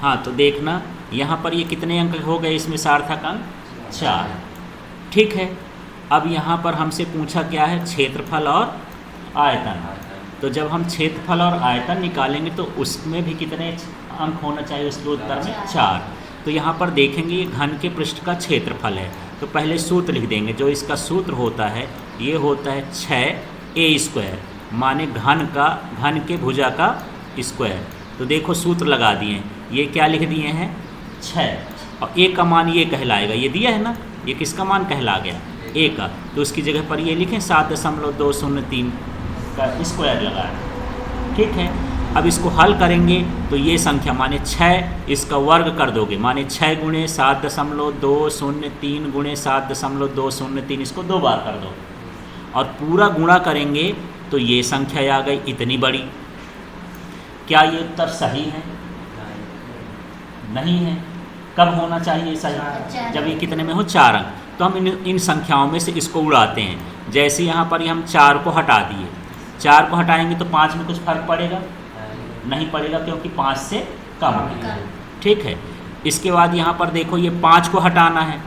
हाँ, तो देखना यहाँ पर ये कितने अंक हो गए, इसमें सार्थक अंक 4। ठीक है, अब यहाँ पर हमसे पूछा क्या है, क्षेत्रफल और आयतन। तो जब हम क्षेत्रफल और आयतन निकालेंगे तो उसमें भी कितने अंक होना चाहिए उसके उत्तर में, 4। तो यहाँ पर देखेंगे ये घन के पृष्ठ का क्षेत्रफल है, तो पहले सूत्र लिख देंगे। जो इसका सूत्र होता है ये होता है 6a², माने घन के भुजा का स्क्वायर। तो देखो सूत्र लगा दिए, ये क्या लिख दिए हैं 6, और a का मान ये कहलाएगा, ये दिया है ना, ये किसका मान कहला गया, a का। तो उसकी जगह पर ये लिखें 7.203 का स्क्वायर लगाएं। ठीक है, अब इसको हल करेंगे तो ये संख्या माने 6, इसका वर्ग कर दोगे, माने 6 गुणे 7.203 गुणे 7.203, इसको 2 बार कर दो और पूरा गुणा करेंगे तो ये संख्या आ गई इतनी बड़ी। क्या ये उत्तर सही है? नहीं है। कब होना चाहिए सही? जब ये कितने में हो, 4 अंक। तो हम इन संख्याओं में से इसको उड़ाते हैं। जैसे यहाँ पर हम 4 को हटा दिए, 4 को हटाएंगे तो 5 में कुछ फर्क पड़ेगा? नहीं पड़ेगा, क्योंकि 5 से कम है। ठीक है, इसके बाद यहाँ पर देखो ये 5 को हटाना है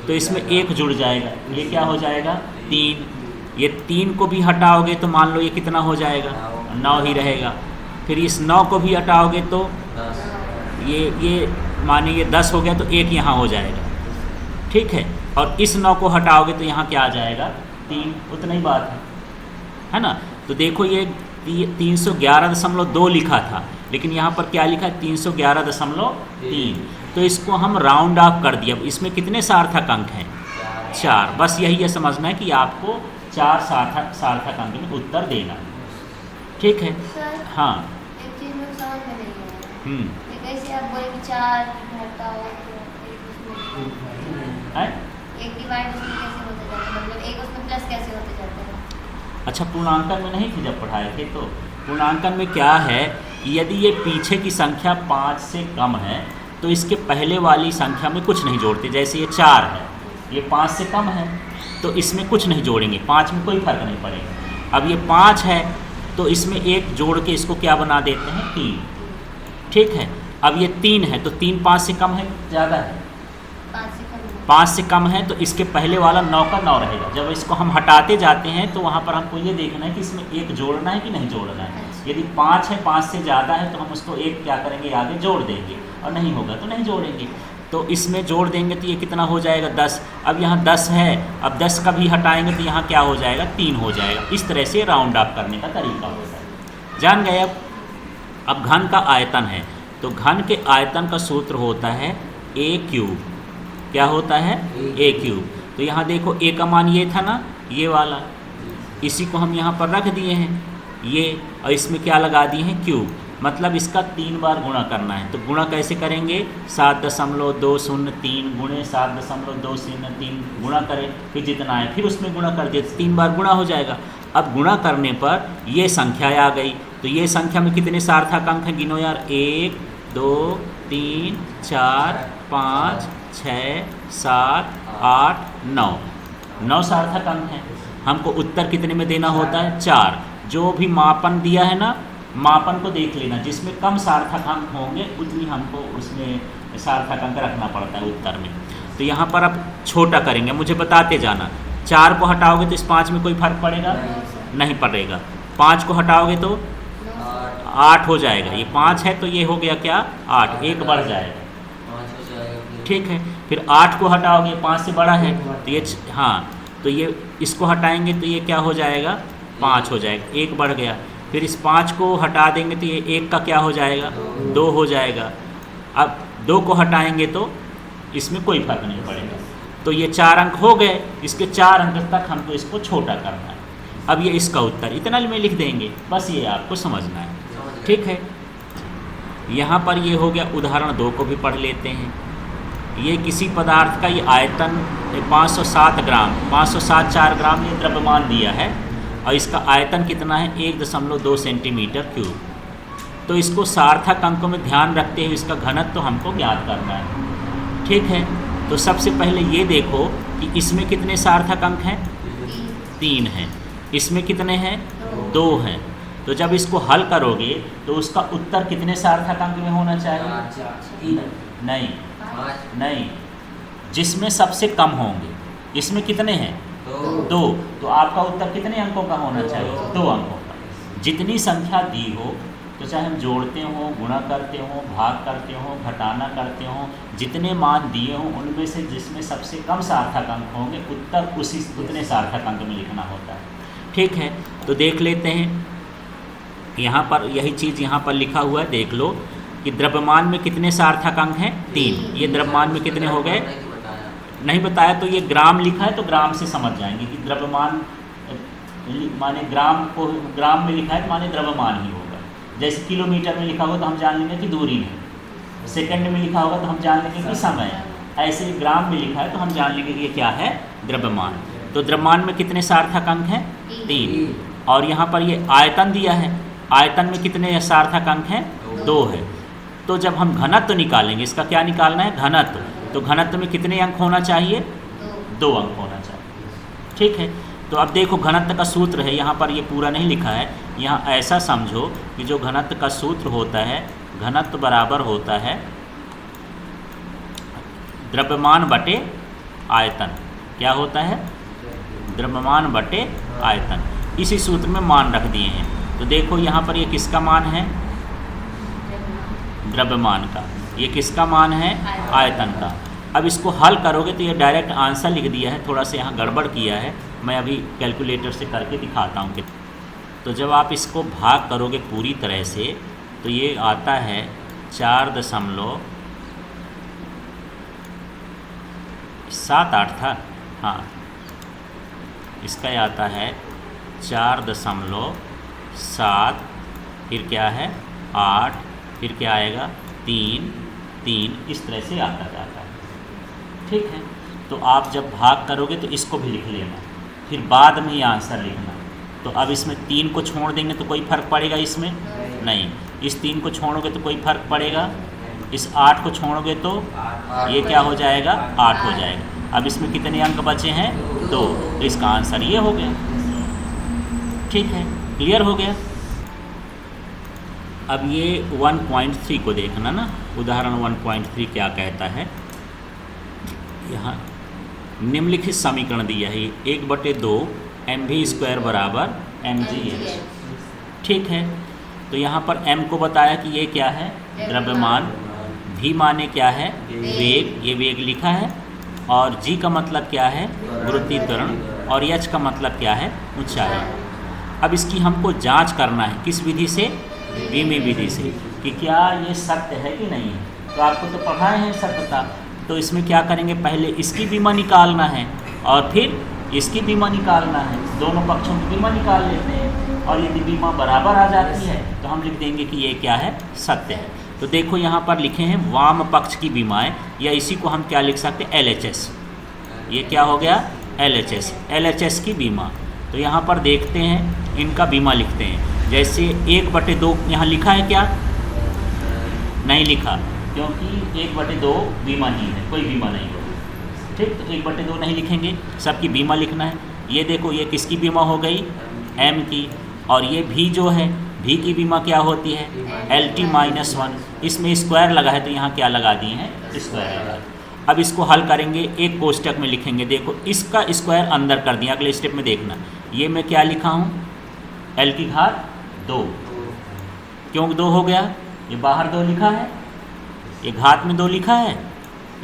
तो इसमें 1 जुड़ जाएगा, ये क्या हो जाएगा 3। ये 3 को भी हटाओगे तो मान लो ये कितना हो जाएगा, 9 ही रहेगा। फिर इस 9 को भी हटाओगे तो ये माने ये 10 हो गया, तो 1 यहाँ हो जाएगा। ठीक है, और इस 9 को हटाओगे तो यहाँ क्या आ जाएगा 3, उतना ही बात है ना। तो देखो ये 311.2 लिखा था, लेकिन यहाँ पर क्या लिखा है 311.3। तो इसको हम राउंड ऑफ कर दिया। इसमें कितने सार्थक अंक हैं, 4। बस यही है समझना है कि आपको 4 सार्थक अंक में उत्तर देना है। ठीक है, हाँ। एक चीज में समझ में नहीं है, कैसे आप बोले 4 घटाओ है? एक डिवाइड उसमें कैसे होते जाता है, मतलब एक उसमें प्लस कैसे होते जाता है? अच्छा, पूर्णांकन में नहीं थे जब पढ़ाए थे, तो पूर्णांकन में क्या है, यदि ये पीछे की संख्या 5 से कम है तो इसके पहले वाली संख्या में कुछ नहीं जोड़ते। जैसे ये 4 है, ये 5 से कम है तो इसमें कुछ नहीं जोड़ेंगे, 5 में कोई फर्क नहीं पड़ेगा। अब ये 5 है तो इसमें 1 जोड़ के इसको क्या बना देते हैं 3। ठीक है, अब ये 3 है तो 3 5 से कम है, ज़्यादा है, 5 से कम है, तो इसके पहले वाला 9 का 9 रहेगा। जब इसको हम हटाते जाते हैं तो वहाँ पर हमको ये देखना है कि इसमें 1 जोड़ना है कि नहीं जोड़ना है। यदि 5 है, 5 से ज़्यादा है, तो हम उसको 1 क्या करेंगे आगे जोड़ देंगे, और नहीं होगा तो नहीं जोड़ेंगे। तो इसमें जोड़ देंगे तो ये कितना हो जाएगा 10। अब यहाँ 10 है, अब 10 का भी हटाएंगे तो यहाँ क्या हो जाएगा 3 हो जाएगा। इस तरह से राउंड ऑफ करने का तरीका होता है, जान गए। अब घन का आयतन है, तो घन के आयतन का सूत्र होता है a³। क्या होता है a³। तो यहाँ देखो a का मान ये था ना, ये वाला, इसी को हम यहाँ पर रख दिए हैं ये, और इसमें क्या लगा दिए हैं क्यूब, मतलब इसका 3 बार गुणा करना है। तो गुणा कैसे करेंगे, 7.203 गुणे 7.203 गुणा करें, फिर जितना है फिर उसमें गुणा कर दिए, 3 बार गुणा हो जाएगा। अब गुणा करने पर ये संख्या आ गई, तो ये संख्या में कितने सार्थक अंक हैं, गिनो यार, 1 2 3 4 5 6 7 8 9 सार्थक अंक हैं। हमको उत्तर कितने में देना होता है 4। जो भी मापन दिया है ना, मापन को देख लेना, जिसमें कम सार्थक अंक होंगे उतनी हमको उसमें सार्थक अंक रखना पड़ता है उत्तर में। तो यहाँ पर अब छोटा करेंगे, मुझे बताते जाना। 4 को हटाओगे तो इस 5 में कोई फर्क पड़ेगा? नहीं पड़ेगा। 5 को हटाओगे तो 8 हो जाएगा, ये 5 है तो ये हो गया क्या 8, 1 बढ़ जाएगा। ठीक है, फिर 8 को हटाओगे, 5 से बड़ा है तो ये, हाँ, तो ये इसको हटाएंगे तो ये क्या हो जाएगा 5 हो जाएगा, 1 बढ़ गया। फिर इस 5 को हटा देंगे तो ये 1 का क्या हो जाएगा 2 हो जाएगा। अब 2 को हटाएंगे तो इसमें कोई फर्क नहीं पड़ेगा। तो ये 4 अंक हो गए, इसके 4 अंक तक हमको इसको छोटा करना है। अब ये इसका उत्तर इतना में लिख देंगे, बस ये आपको समझना है। ठीक है, यहाँ पर ये हो गया। उदाहरण 2 को भी पढ़ लेते हैं। ये किसी पदार्थ का ये आयतन 507 ग्राम 507 ग्राम ये द्रव्यमान दिया है, और इसका आयतन कितना है 1.2 सेंटीमीटर क्यूब। तो इसको सार्थक अंकों में ध्यान रखते हुए इसका घनत्व तो हमको ज्ञात करना है। ठीक है, तो सबसे पहले ये देखो कि इसमें कितने सार्थक अंक हैं 3 हैं, इसमें कितने हैं 2 हैं। तो जब इसको हल करोगे तो उसका उत्तर कितने सार्थक अंक में होना चाहिए? नहीं नहीं, जिसमें सबसे कम होंगे। इसमें कितने हैं? 2। तो आपका उत्तर कितने अंकों का होना चाहिए? 2 अंकों का। जितनी संख्या दी हो, तो चाहे हम जोड़ते हों, गुणा करते हों, भाग करते हों, घटाना करते हों, जितने मान दिए हों उनमें से जिसमें सबसे कम सार्थक अंक होंगे उत्तर उतने सार्थक अंक में लिखना होता है। ठीक है, तो देख लेते हैं। यहाँ पर यही चीज़ यहाँ पर लिखा हुआ है, देख लो कि द्रव्यमान में कितने सार्थक अंक हैं? 3। ये द्रव्यमान में कितने हो गए? नहीं बताया तो ये ग्राम लिखा है, तो ग्राम से समझ जाएंगे कि द्रव्यमान माने ग्राम को ग्राम में लिखा है तो माने द्रव्यमान ही होगा। जैसे किलोमीटर में लिखा होगा तो हम जान लेंगे कि दूरी है, सेकंड में लिखा होगा तो हम जान लेंगे कि समय है, ऐसे ग्राम में लिखा है तो हम जान लेंगे कि ये क्या है? द्रव्यमान। तो द्रव्यमान में कितने सार्थक अंक हैं? 3। और यहाँ पर ये आयतन दिया है, आयतन में कितने सार्थक अंक हैं? 2 है। तो जब हम घनत्व निकालेंगे, इसका क्या निकालना है? घनत्व। तो घनत्व में कितने अंक होना चाहिए? 2 अंक होना चाहिए। ठीक है, तो अब देखो घनत्व का सूत्र है, यहाँ पर ये पूरा नहीं लिखा है, यहाँ ऐसा समझो कि जो घनत्व का सूत्र होता है, घनत्व बराबर होता है द्रव्यमान बटे आयतन। क्या होता है? द्रव्यमान बटे आयतन। इसी सूत्र में मान रख दिए हैं। तो देखो यहाँ पर ये किसका मान है? द्रव्यमान का। ये किसका मान है? आयतन का। अब इसको हल करोगे तो ये डायरेक्ट आंसर लिख दिया है, थोड़ा सा यहाँ गड़बड़ किया है, मैं अभी कैलकुलेटर से करके दिखाता हूँ कि। तो जब आप इसको भाग करोगे पूरी तरह से तो ये आता है 4.78 था, हाँ इसका ये आता है 4.7, फिर क्या है 8, फिर क्या आएगा 3, इस तरह से आता जाता है। ठीक है, तो आप जब भाग करोगे तो इसको भी लिख लेना, फिर बाद में ये आंसर लिखना। तो अब इसमें 3 को छोड़ देंगे तो कोई फ़र्क पड़ेगा इसमें? नहीं। इस 3 को छोड़ोगे तो कोई फ़र्क पड़ेगा? इस 8 को छोड़ोगे तो ये क्या हो जाएगा? 8 हो जाएगा। अब इसमें कितने अंक बचे हैं? 2। तो इसका आंसर ये हो गया। ठीक है, क्लियर हो गया। अब ये 1.3 को देखना ना, उदाहरण 1.3 क्या कहता है। यहाँ निम्नलिखित समीकरण दिया है 1/2 mv² बराबर mgh। ठीक है, तो यहाँ पर m को बताया कि ये क्या है? द्रव्यमान। v माने क्या है? वेग, ये वेग लिखा है। और g का मतलब क्या है? गुरुत्वीय त्वरण। और h का मतलब क्या है? ऊंचाई। अब इसकी हमको जांच करना है, किस विधि से? बीमी विधि से, कि क्या ये सत्य है कि नहीं है। तो आपको तो पढ़ाए हैं सत्यता। तो इसमें क्या करेंगे? पहले इसकी बीमा निकालना है और फिर इसकी बीमा निकालना है। दोनों पक्षों की बीमा निकाल लेते हैं और यदि बीमा बराबर आ जाती है तो हम लिख देंगे कि ये क्या है? सत्य है। तो देखो यहाँ पर लिखे हैं वाम पक्ष की बीमाएँ, या इसी को हम क्या लिख सकते हैं? LHS। ये क्या हो गया? LHS की बीमा। तो यहाँ पर देखते हैं, इनका बीमा लिखते हैं। जैसे 1/2 यहाँ लिखा है क्या? नहीं लिखा, क्योंकि 1/2 बीमा नहीं है, कोई बीमा नहीं होगी। ठीक, तो 1/2 नहीं लिखेंगे, सबकी बीमा लिखना है। ये देखो, ये किसकी बीमा हो गई? m की। और ये v जो है, v की बीमा क्या होती है? LT-1। इसमें स्क्वायर लगा है तो यहाँ क्या लगा दिए हैं? स्क्वायर लगा। अब इसको हल करेंगे, एक कोष्टक में लिखेंगे। देखो, इसका स्क्वायर अंदर कर दिया, अगले स्टेप में देखना। ये मैं क्या लिखा हूँ? L⁻²। क्यों 2 हो गया? ये बाहर 2 लिखा है, ये घात में 2 लिखा है,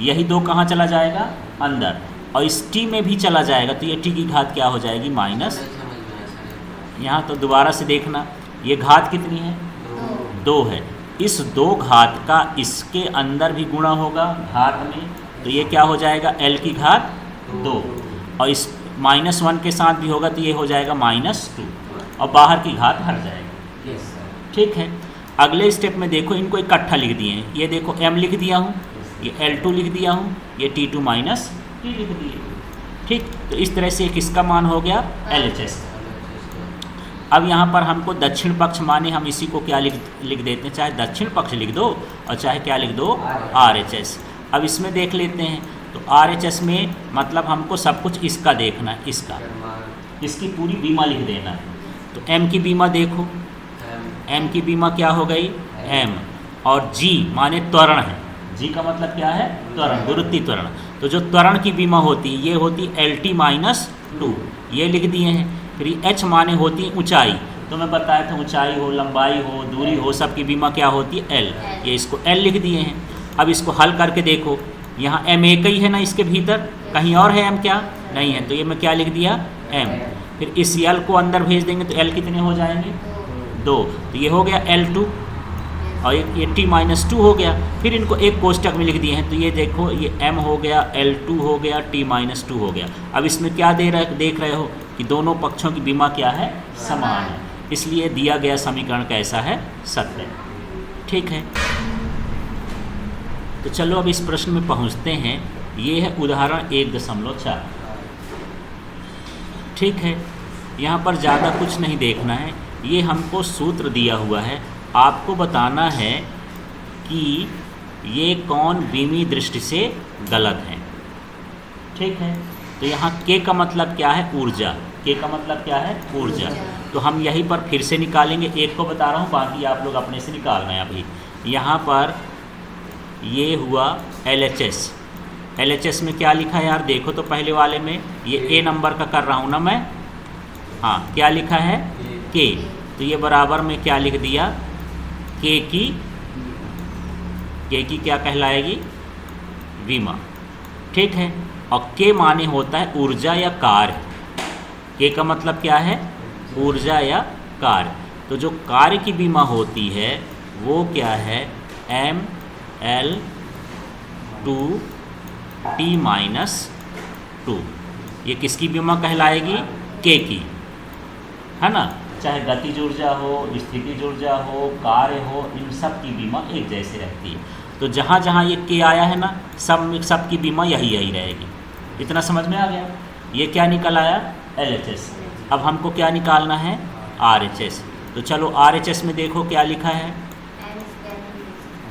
यही 2 कहाँ चला जाएगा? अंदर। और इस t में भी चला जाएगा तो ये t की घात क्या हो जाएगी? माइनस। यहाँ तो दोबारा से देखना, ये घात कितनी है? 2 है। इस 2 घात का इसके अंदर भी गुणा होगा घात में, तो ये क्या हो जाएगा? L की घात 2। और इस -1 के साथ भी होगा तो ये हो जाएगा -2, और बाहर की घात हट जाएगी। ठीक है, अगले स्टेप में देखो, इनको इकट्ठा लिख दिए हैं। ये देखो, m लिख दिया हूँ, ये L2 लिख दिया हूँ, ये T2 - T लिख दिए। ठीक, तो इस तरह से किसका मान हो गया? LHS। अब यहाँ पर हमको दक्षिण पक्ष माने हम इसी को क्या लिख देते हैं, चाहे दक्षिण पक्ष लिख दो और चाहे क्या लिख दो? RHS। अब इसमें देख लेते हैं, तो RHS में मतलब हमको सब कुछ इसका देखना है, इसकी पूरी बीमा लिख देना है। तो m की बीमा देखो, m की बीमा क्या हो गई m, और g माने त्वरण है, g का मतलब क्या है त्वरण, गुरुत्वीय त्वरण। तो जो त्वरण की बीमा होती है ये होती LT-2, ये लिख दिए हैं। फिर h माने होती है ऊंचाई, तो मैं बताया था ऊंचाई हो, लंबाई हो, दूरी हो, सब की बीमा क्या होती है l, ये इसको l लिख दिए हैं। अब इसको हल करके देखो, यहाँ m एक ही है ना इसके भीतर, कहीं और है m क्या नहीं है, तो ये मैं क्या लिख दिया m। फिर इस l को अंदर भेज देंगे तो l कितने हो जाएंगे 2, तो ये हो गया L2 और ये T-2 हो गया। फिर इनको एक कोष्टक में लिख दिए हैं, तो ये देखो ये m हो गया, L2 हो गया, T-2 हो गया। अब इसमें क्या देख रहे हो कि दोनों पक्षों की बीमा क्या है समान है, इसलिए दिया गया समीकरण कैसा है सत्य। ठीक है, तो चलो अब इस प्रश्न में पहुंचते हैं। ये है उदाहरण 1.4। ठीक है, यहाँ पर ज़्यादा कुछ नहीं देखना है, ये हमको सूत्र दिया हुआ है, आपको बताना है कि ये कौन बीमी दृष्टि से गलत है। ठीक है, तो यहाँ k का मतलब क्या है ऊर्जा, k का मतलब क्या है ऊर्जा, तो हम यहीं पर फिर से निकालेंगे। एक को बता रहा हूँ, बाकी आप लोग अपने से निकालना है। अभी यहाँ पर ये हुआ LHS में क्या लिखा है यार, देखो तो पहले वाले में, ये A नंबर का कर रहा हूँ ना मैं, हाँ क्या लिखा है K, तो ये बराबर में क्या लिख दिया K की क्या कहलाएगी बीमा। ठीक है, और K माने होता है ऊर्जा या कार्य, K का मतलब क्या है ऊर्जा या कार्य। तो जो कार्य की बीमा होती है वो क्या है ML2T-2, ये किसकी बीमा कहलाएगी K की, है ना। चाहे गतिज ऊर्जा हो, स्थितिज ऊर्जा हो, कार्य हो, इन सब की बीमा एक जैसे रहती है। तो जहाँ जहाँ ये K आया है ना, सब की बीमा यही रहेगी। इतना समझ में आ गया। ये क्या निकल आया LHS। अब हमको क्या निकालना है RHS। तो चलो RHS में देखो क्या लिखा है,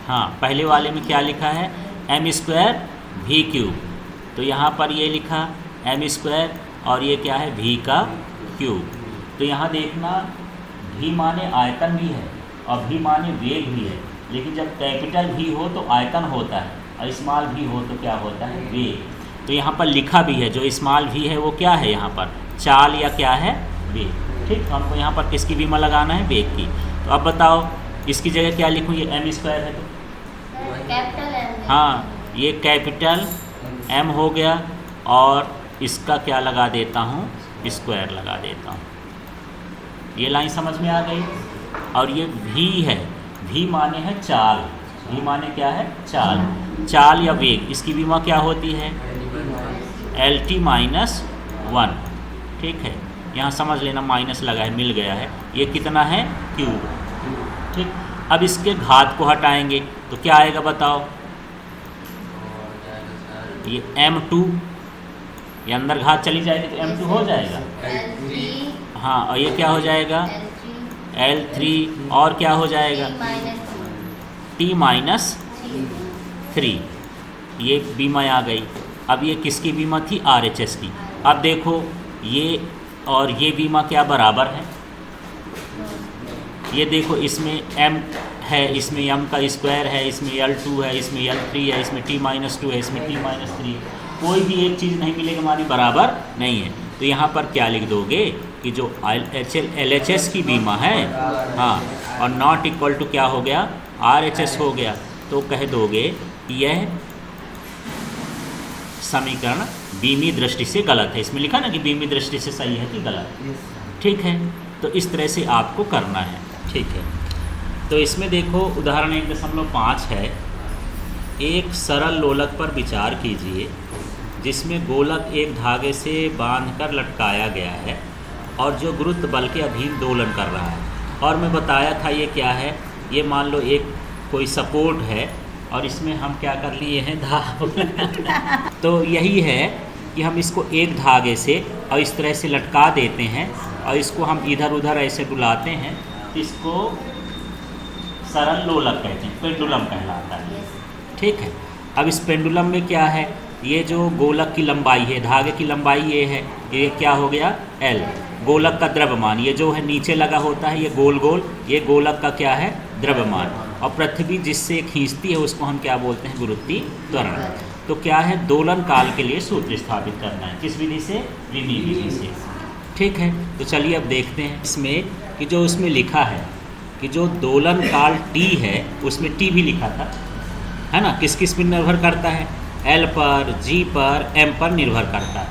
हाँ पहले वाले में क्या लिखा है m²v³, तो यहाँ पर ये लिखा m² और ये क्या है v का क्यूब। तो यहाँ देखना v माने आयतन भी है और v माने वेग भी है, लेकिन जब कैपिटल V हो तो आयतन होता है और स्मॉल v हो तो क्या होता है वेग। तो यहाँ पर लिखा भी है जो स्मॉल v है वो क्या है यहाँ पर चाल या क्या है वेग। ठीक, हमको यहाँ पर किसकी बीमा लगाना है वेग की। तो अब बताओ इसकी जगह क्या लिखूँ, ये m² है तो कैपिटल M, हाँ ये कैपिटल M हो गया और इसका क्या लगा देता हूँ स्क्वायर लगा देता हूँ। ये लाइन समझ में आ गई। और ये V है, V माने है चाल, V माने क्या है चाल या वेग, इसकी बीमा क्या होती है LT-1। ठीक है, यहाँ समझ लेना माइनस लगा है, मिल गया है, ये कितना है क्यूब। ठीक, अब इसके घात को हटाएंगे तो क्या आएगा बताओ, ये M2, ये अंदर घात चली जाएगी तो M2 हो जाएगा, हाँ और ये क्या हो जाएगा L3 और क्या हो जाएगा T-3, ये बीमा आ गई। अब ये किसकी बीमा थी RHS की। अब देखो ये और ये बीमा क्या बराबर है, ये देखो इसमें m है, इसमें m का स्क्वायर है, इसमें L2 है, इसमें L3 है, इसमें T-2 है, इसमें T-3, कोई भी एक चीज़ नहीं मिलेगी हमारी बराबर नहीं है। तो यहाँ पर क्या लिख दोगे कि जो LHS की बीमा है हाँ और नॉट इक्वल टू क्या हो गया RHS हो गया, तो कह दोगे कि यह समीकरण बीमी दृष्टि से गलत है। इसमें लिखा ना कि बीमी दृष्टि से सही है कि गलत। ठीक है, तो इस तरह से आपको करना है। ठीक है, तो इसमें देखो उदाहरण 1.5 है। एक सरल लोलक पर विचार कीजिए जिसमें गोलक एक धागे से बांधकर लटकाया गया है और जो गुरुत्व बल के अधीन दोलन कर रहा है। और मैं बताया था ये क्या है, ये मान लो एक कोई सपोर्ट है और इसमें हम क्या कर लिए हैं धागा तो यही है कि हम इसको एक धागे से और इस तरह से लटका देते हैं और इसको हम इधर उधर ऐसे डुलाते हैं, इसको सरल लोलक कहते हैं, पेंडुलम कहलाता है। ठीक है, अब इस पेंडुलम में क्या है, ये जो गोलक की लंबाई है, धागे की लंबाई ये है, ये क्या हो गया L, गोलक का द्रव्यमान, ये जो है नीचे लगा होता है ये गोल गोल, ये गोलक का क्या है द्रव्यमान, और पृथ्वी जिससे खींचती है उसको हम क्या बोलते हैं गुरुत्वीय त्वरण। तो क्या है दोलन काल के लिए सूत्र स्थापित करना है, किस विधि से, विमी विधि से। ठीक है, तो चलिए अब देखते हैं इसमें कि जो उसमें लिखा है कि जो दोलन काल टी है उसमें टी भी लिखा था, है ना, किस किस पर निर्भर करता है, एल पर, जी पर, एम पर निर्भर करता है।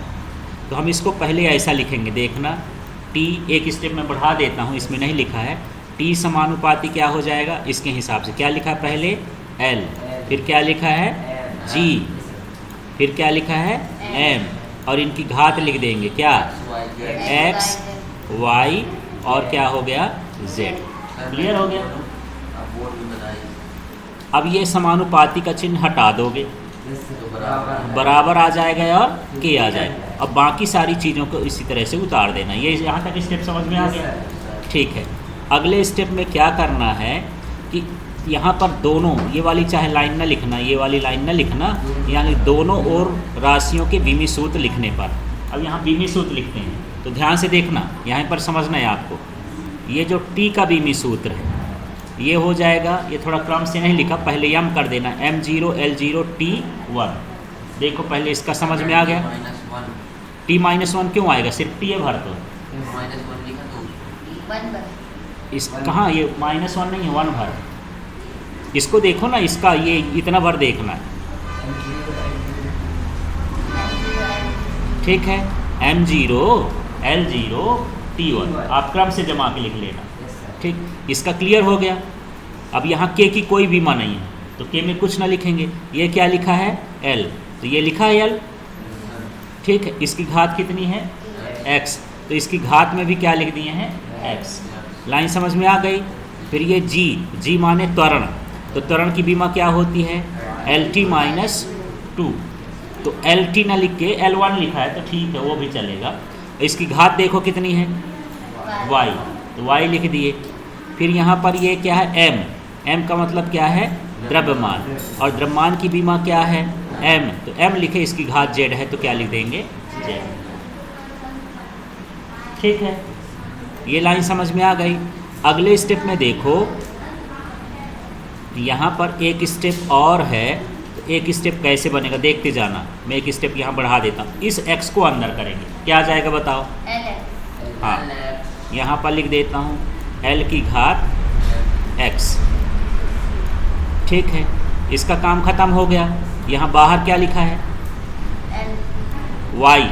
तो हम इसको पहले ऐसा लिखेंगे, देखना टी एक स्टेप में बढ़ा देता हूँ, इसमें नहीं लिखा है, टी समानुपाती क्या हो जाएगा इसके हिसाब से, क्या लिखा है पहले एल, फिर क्या लिखा है जी, फिर क्या लिखा है एम, और इनकी घात लिख देंगे क्या एक्स वाई और क्या हो गया जेड। क्लियर हो गया। अब ये समानुपाती का चिन्ह हटा दोगे, बराबर आ जाएगा और के आ जाएगा। अब बाकी सारी चीज़ों को इसी तरह से उतार देना। ये यहाँ तक स्टेप समझ में आ गया। ठीक है, अगले स्टेप में क्या करना है कि यहाँ पर दोनों, ये वाली चाहे लाइन ना लिखना, ये वाली लाइन ना लिखना, यानी दोनों ओर राशियों के विमी सूत्र लिखने पर, अब यहाँ विमी सूत्र लिखते हैं तो ध्यान से देखना, यहाँ पर समझना है आपको। ये जो टी का विमी सूत्र है ये हो जाएगा, ये थोड़ा क्रम से नहीं लिखा, पहले यम कर देना m0 L0 T1। देखो पहले इसका समझ में आ गया, T-1 क्यों आएगा, सिर्फ टी है भर तो इस कहाँ, ये -1 नहीं है 1 भर, इसको देखो ना, इसका ये इतना भर देखना है। ठीक है, m0 L0 T1 आप क्रम से जमा के लिख लेना। ठीक, इसका क्लियर हो गया। अब यहाँ के की कोई बीमा नहीं है तो के में कुछ ना लिखेंगे, ये क्या लिखा है L, तो ये लिखा है L। ठीक है, इसकी घात कितनी है x, तो इसकी घात में भी क्या लिख दिए हैं x। लाइन समझ में आ गई। फिर ये g माने त्वरण, तो त्वरण की बीमा क्या होती है LT-2, तो LT ना लिख के L1 लिखा है तो ठीक है वो भी चलेगा। इसकी घात देखो कितनी है y, तो y लिख दिए। फिर यहाँ पर ये क्या है m का मतलब क्या है द्रव्यमान, और द्रव्यमान की बीमा क्या है m, तो m लिखे, इसकी घात z है तो क्या लिख देंगे z। ठीक है, ये लाइन समझ में आ गई। अगले स्टेप में देखो, यहाँ पर एक स्टेप और है, तो एक स्टेप कैसे बनेगा देखते जाना। मैं एक स्टेप यहाँ बढ़ा देता हूँ, इस x को अंदर करेंगे, क्या आ जाएगा बताओ। हाँ, यहाँ पर लिख देता हूँ L की घात x। ठीक है, इसका काम खत्म हो गया। यहाँ बाहर क्या लिखा है y,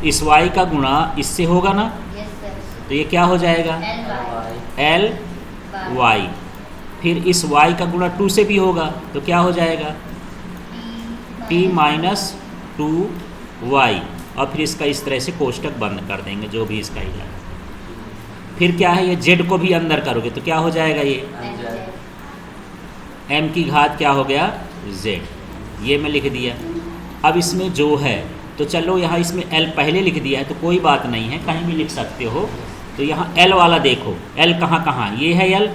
इस y का गुणा इससे होगा ना, तो ये क्या हो जाएगा L y, फिर इस y का गुणा 2 से भी होगा तो क्या हो जाएगा T-2y, और फिर इसका इस तरह से कोष्टक बंद कर देंगे जो भी इसका ही है। फिर क्या है, ये z को भी अंदर करोगे तो क्या हो जाएगा, ये m की घात क्या हो गया z, ये मैं लिख दिया। अब इसमें जो है तो चलो यहाँ इसमें l पहले लिख दिया है तो कोई बात नहीं है, कहीं भी लिख सकते हो। तो यहाँ l वाला देखो, l कहाँ कहाँ, ये है l,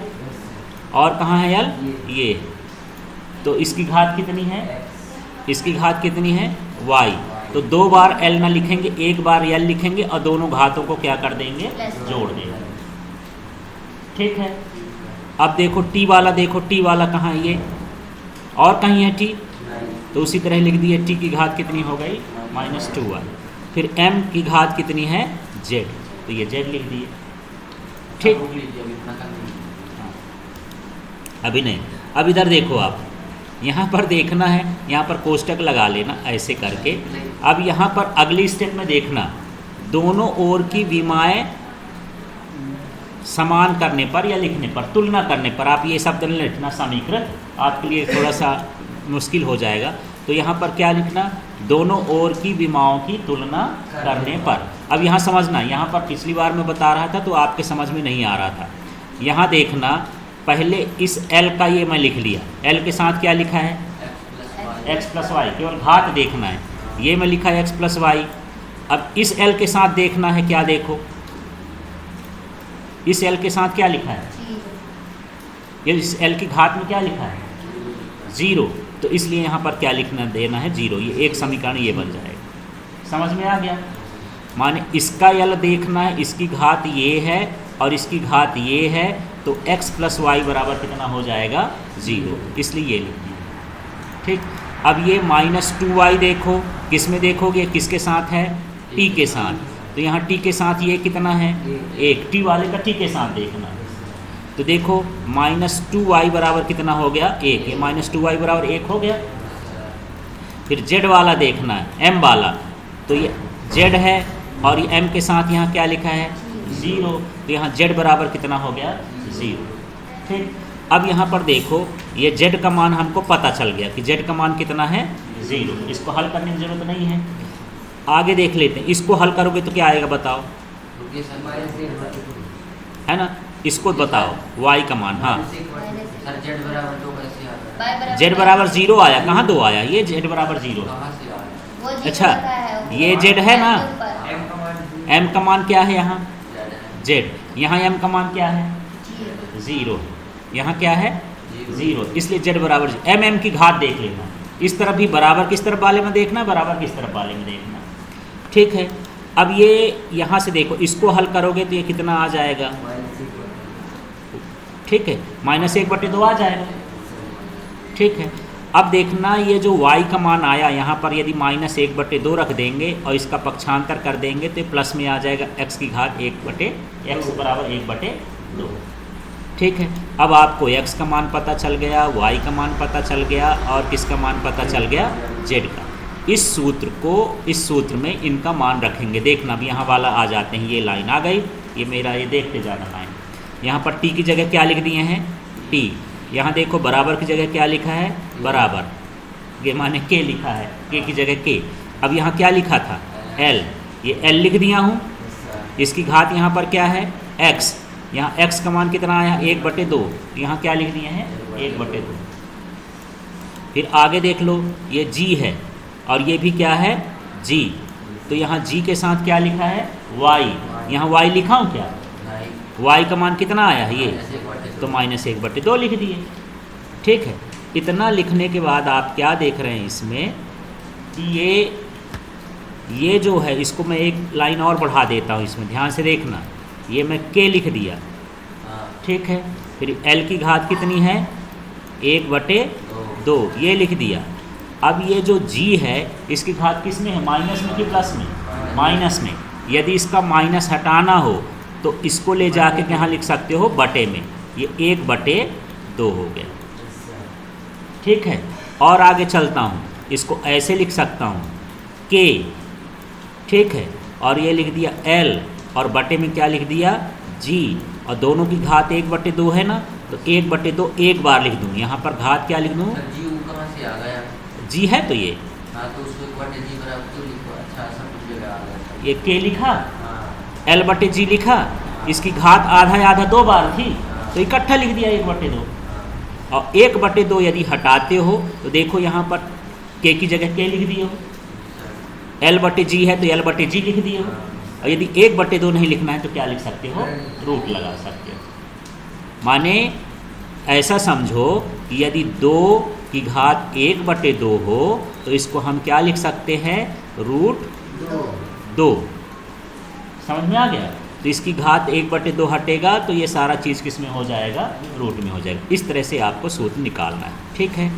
और कहाँ है l, ये, तो इसकी घात कितनी है, इसकी घात कितनी है y, तो 2 बार l ना लिखेंगे, 1 बार l लिखेंगे और दोनों घातों को क्या कर देंगे जोड़ देंगे। ठीक है, अब देखो t वाला, देखो t वाला कहाँ है, ये और कहीं है t, तो उसी तरह लिख दिए t की घात कितनी हो गई -2y, फिर m की घात कितनी है z, तो ये z लिख दिए। ठीक, अभी नहीं, अब इधर देखो आप, यहाँ पर देखना है, यहाँ पर कोष्टक लगा लेना ऐसे करके। अब यहाँ पर अगली स्टेप में देखना, दोनों ओर की विमाएँ समान करने पर या लिखने पर, तुलना करने पर, आप ये शब्द नहीं लिखना समीकृत, आपके लिए थोड़ा सा मुश्किल हो जाएगा। तो यहाँ पर क्या लिखना, दोनों ओर की विमाओं की तुलना करने पर। अब यहाँ समझना, यहाँ पर पिछली बार मैं बता रहा था तो आपके समझ में नहीं आ रहा था। यहाँ देखना, पहले इस L का ये मैं लिख लिया, L के साथ क्या लिखा है x + y, केवल घात देखना है, ये मैं लिखा है x + y। अब इस L के साथ देखना है, क्या देखो इस L के साथ क्या लिखा है, ये इस L की घात में क्या लिखा है 0, तो इसलिए यहाँ पर क्या लिखना देना है 0, ये एक समीकरण ये बन जाएगा। समझ में आ गया। माने इसका यल देखना है, इसकी घात ये है और इसकी घात ये है, तो x प्लस वाई बराबर कितना हो जाएगा 0, इसलिए ये लिख दिया। ठीक, अब ये -2y देखो, किस में देखोगे, किसके साथ है, t के साथ, तो यहाँ t के साथ ये कितना है 1, t वाले का t के साथ देखना है। तो देखो -2y बराबर कितना हो गया 1, ये -2y बराबर 1 हो गया। फिर z वाला देखना है, m वाला, तो ये z है और ये m के साथ यहाँ क्या लिखा है 0, तो यहाँ z बराबर कितना हो गया 0। ठीक, अब यहाँ पर देखो ये z का मान हमको पता चल गया कि z का मान कितना है 0, इसको हल करने की ज़रूरत नहीं है। आगे देख लेते हैं, इसको हल करोगे तो क्या आएगा बताओ, है ना, इसको बताओ y का मान। हाँ, z बराबर 0 आया, कहाँ 2 आया, ये z बराबर 0। अच्छा, ये z है ना, m का मान क्या है यहाँ z, यहाँ m का मान क्या है 0, यहाँ क्या है 0, इसलिए z बराबर m की घात देख लेना। इस तरफ भी बराबर किस तरफ वाले में देखना, बराबर किस तरफ वाले में देखना। ठीक है, अब ये यहाँ से देखो, इसको हल करोगे तो ये कितना आ जाएगा, ठीक है, -1/2 आ जाएगा। ठीक है, अब देखना ये जो y का मान आया यहाँ पर, यदि -1/2 रख देंगे और इसका पक्षांतर कर देंगे तो प्लस में आ जाएगा x की घात 1/x बराबर 1/2। ठीक है, अब आपको x का मान पता चल गया, y का मान पता चल गया और किसका मान पता चल गया z का। इस सूत्र में इनका मान रखेंगे। देखना अब यहाँ वाला आ जाते हैं, ये लाइन आ गई, ये मेरा ये देखते जाना लाइन। यहाँ पर t की जगह क्या लिख दिए हैं t, यहाँ देखो बराबर की जगह क्या लिखा है बराबर, ये माने k लिखा है, k की जगह k। अब यहाँ क्या लिखा था l, ये l लिख दिया हूँ, इसकी घात यहाँ पर क्या है x, यहाँ x का मान कितना आया 1/2, यहाँ क्या लिख दिए हैं 1/2। फिर आगे देख लो, ये g है और ये भी क्या है g, तो यहाँ g के साथ क्या लिखा है y, यहाँ y लिखा हूँ क्या, y का मान कितना आया है ये, तो -1/2 लिख दिए। ठीक है, इतना लिखने के बाद आप क्या देख रहे हैं इसमें कि ये जो है इसको मैं एक लाइन और बढ़ा देता हूँ, इसमें ध्यान से देखना, ये मैं k लिख दिया। ठीक है, फिर l की घात कितनी है 1/2, ये लिख दिया। अब ये जो g है इसकी घात किस में है, माइनस में कि प्लस में, माइनस में। यदि इसका माइनस हटाना हो तो इसको ले जाके यहाँ लिख सकते हो बटे में, ये 1/2 हो गया। ठीक है, और आगे चलता हूँ, इसको ऐसे लिख सकता हूँ k, ठीक है, और ये लिख दिया l और बटे में क्या लिख दिया g, और दोनों की घात 1/2 है ना, तो 1/2 एक बार लिख दूँ, यहाँ पर घात क्या लिख दूँ g है, तो ये ये k लिखा, l/g लिखा, इसकी घात आधा 2 बार थी तो इकट्ठा लिख दिया 1/2। और 1/2 यदि हटाते हो तो देखो यहाँ पर k की जगह k लिख दिए हो, l/g है तो l/g लिख दिए हो, और यदि 1/2 नहीं लिखना है तो क्या लिख सकते हो, रूट लगा सकते हो। माने ऐसा समझो कि यदि 2 की घात 1/2 हो तो इसको हम क्या लिख सकते हैं, √2। समझ में आ गया, तो इसकी घात 1/2 हटेगा तो ये सारा चीज़ किस में हो जाएगा, रूट में हो जाएगा। इस तरह से आपको सूत्र निकालना है। ठीक है।